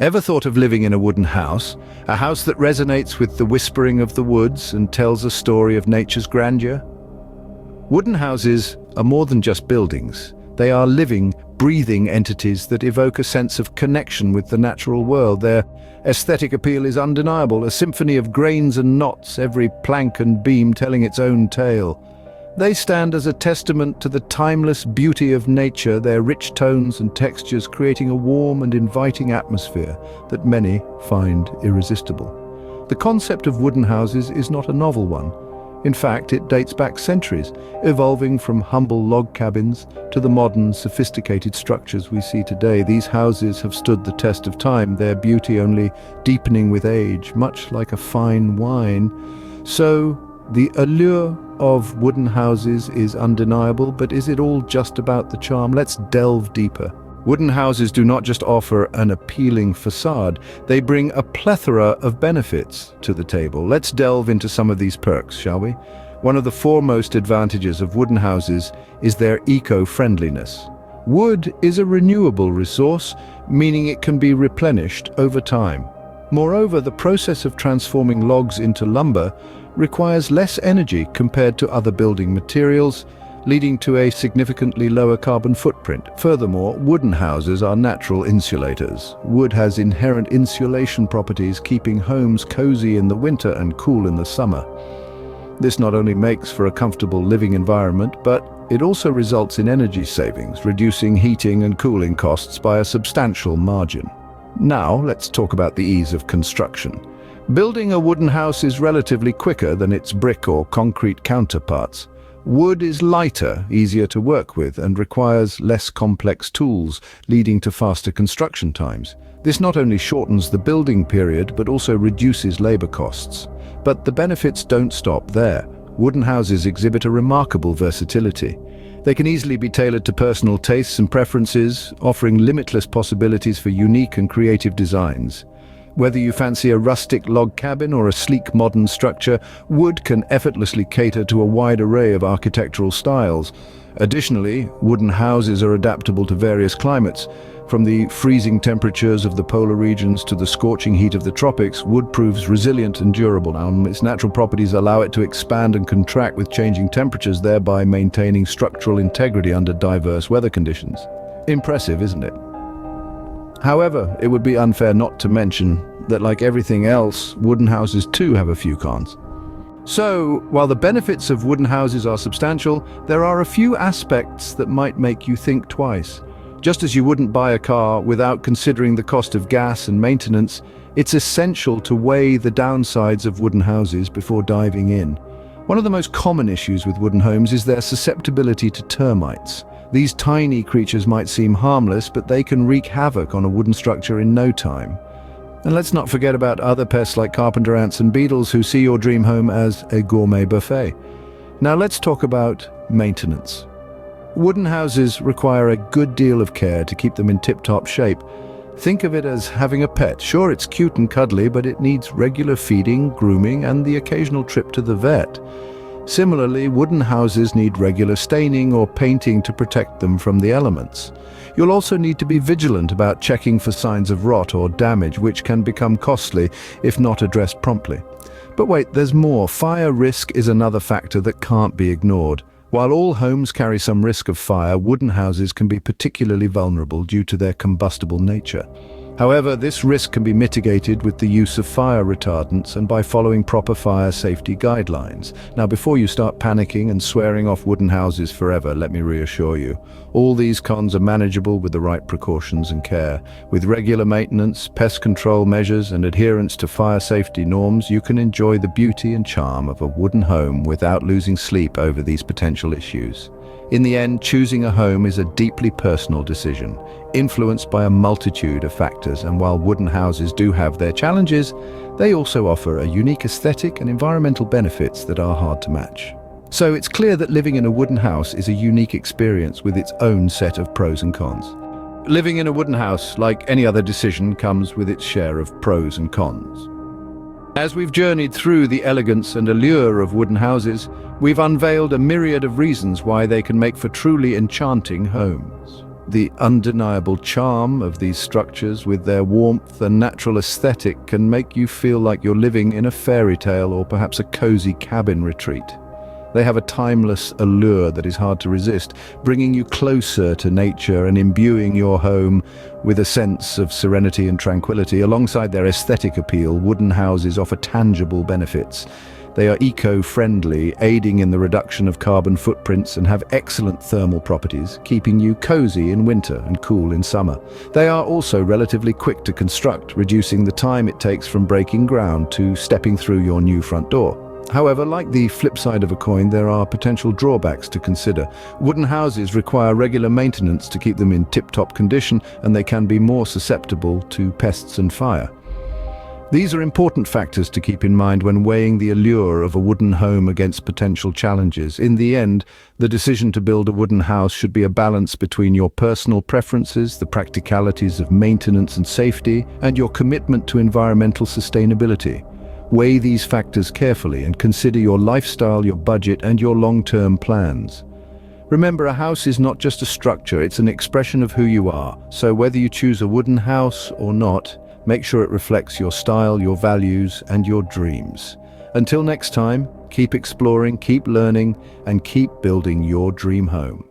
Ever thought of living in a wooden house? A house that resonates with the whispering of the woods and tells a story of nature's grandeur? Wooden houses are more than just buildings. They are living, breathing entities that evoke a sense of connection with the natural world. Their aesthetic appeal is undeniable, a symphony of grains and knots, every plank and beam telling its own tale. They stand as a testament to the timeless beauty of nature, their rich tones and textures creating a warm and inviting atmosphere that many find irresistible. The concept of wooden houses is not a novel one. In fact, it dates back centuries, evolving from humble log cabins to the modern, sophisticated structures we see today. These houses have stood the test of time, their beauty only deepening with age, much like a fine wine. So, the allure of wooden houses is undeniable, but is it all just about the charm? Let's delve deeper. Wooden houses do not just offer an appealing facade, they bring a plethora of benefits to the table. Let's delve into some of these perks, shall we? One of the foremost advantages of wooden houses is their eco-friendliness. Wood is a renewable resource, meaning it can be replenished over time. Moreover, the process of transforming logs into lumber requires less energy compared to other building materials, leading to a significantly lower carbon footprint. Furthermore, wooden houses are natural insulators. Wood has inherent insulation properties, keeping homes cozy in the winter and cool in the summer. This not only makes for a comfortable living environment, but it also results in energy savings, reducing heating and cooling costs by a substantial margin. Now, let's talk about the ease of construction. Building a wooden house is relatively quicker than its brick or concrete counterparts. Wood is lighter, easier to work with, and requires less complex tools, leading to faster construction times. This not only shortens the building period, but also reduces labor costs. But the benefits don't stop there. Wooden houses exhibit a remarkable versatility. They can easily be tailored to personal tastes and preferences, offering limitless possibilities for unique and creative designs. Whether you fancy a rustic log cabin or a sleek modern structure, wood can effortlessly cater to a wide array of architectural styles. Additionally, wooden houses are adaptable to various climates. From the freezing temperatures of the polar regions to the scorching heat of the tropics, wood proves resilient and durable. Now, its natural properties allow it to expand and contract with changing temperatures, thereby maintaining structural integrity under diverse weather conditions. Impressive, isn't it? However, it would be unfair not to mention that, like everything else, wooden houses too have a few cons. So, while the benefits of wooden houses are substantial, there are a few aspects that might make you think twice. Just as you wouldn't buy a car without considering the cost of gas and maintenance, it's essential to weigh the downsides of wooden houses before diving in. One of the most common issues with wooden homes is their susceptibility to termites. These tiny creatures might seem harmless, but they can wreak havoc on a wooden structure in no time. And let's not forget about other pests like carpenter ants and beetles who see your dream home as a gourmet buffet. Now let's talk about maintenance. Wooden houses require a good deal of care to keep them in tip-top shape. Think of it as having a pet. Sure, it's cute and cuddly, but it needs regular feeding, grooming, and the occasional trip to the vet. Similarly, wooden houses need regular staining or painting to protect them from the elements. You'll also need to be vigilant about checking for signs of rot or damage, which can become costly if not addressed promptly. But wait, there's more. Fire risk is another factor that can't be ignored. While all homes carry some risk of fire, wooden houses can be particularly vulnerable due to their combustible nature. However, this risk can be mitigated with the use of fire retardants and by following proper fire safety guidelines. Now, before you start panicking and swearing off wooden houses forever, let me reassure you, all these cons are manageable with the right precautions and care. With regular maintenance, pest control measures, and adherence to fire safety norms, you can enjoy the beauty and charm of a wooden home without losing sleep over these potential issues. In the end, choosing a home is a deeply personal decision, influenced by a multitude of factors, and while wooden houses do have their challenges, they also offer a unique aesthetic and environmental benefits that are hard to match. So it's clear that living in a wooden house is a unique experience with its own set of pros and cons. Living in a wooden house, like any other decision, comes with its share of pros and cons. As we've journeyed through the elegance and allure of wooden houses, we've unveiled a myriad of reasons why they can make for truly enchanting homes. The undeniable charm of these structures, with their warmth and natural aesthetic, can make you feel like you're living in a fairy tale or perhaps a cozy cabin retreat. They have a timeless allure that is hard to resist, bringing you closer to nature and imbuing your home with a sense of serenity and tranquility. Alongside their aesthetic appeal, wooden houses offer tangible benefits. They are eco-friendly, aiding in the reduction of carbon footprints, and have excellent thermal properties, keeping you cozy in winter and cool in summer. They are also relatively quick to construct, reducing the time it takes from breaking ground to stepping through your new front door. However, like the flip side of a coin, there are potential drawbacks to consider. Wooden houses require regular maintenance to keep them in tip-top condition, and they can be more susceptible to pests and fire. These are important factors to keep in mind when weighing the allure of a wooden home against potential challenges. In the end, the decision to build a wooden house should be a balance between your personal preferences, the practicalities of maintenance and safety, and your commitment to environmental sustainability. Weigh these factors carefully and consider your lifestyle, your budget, and your long-term plans. Remember, a house is not just a structure, it's an expression of who you are. So whether you choose a wooden house or not, make sure it reflects your style, your values, and your dreams. Until next time, keep exploring, keep learning, and keep building your dream home.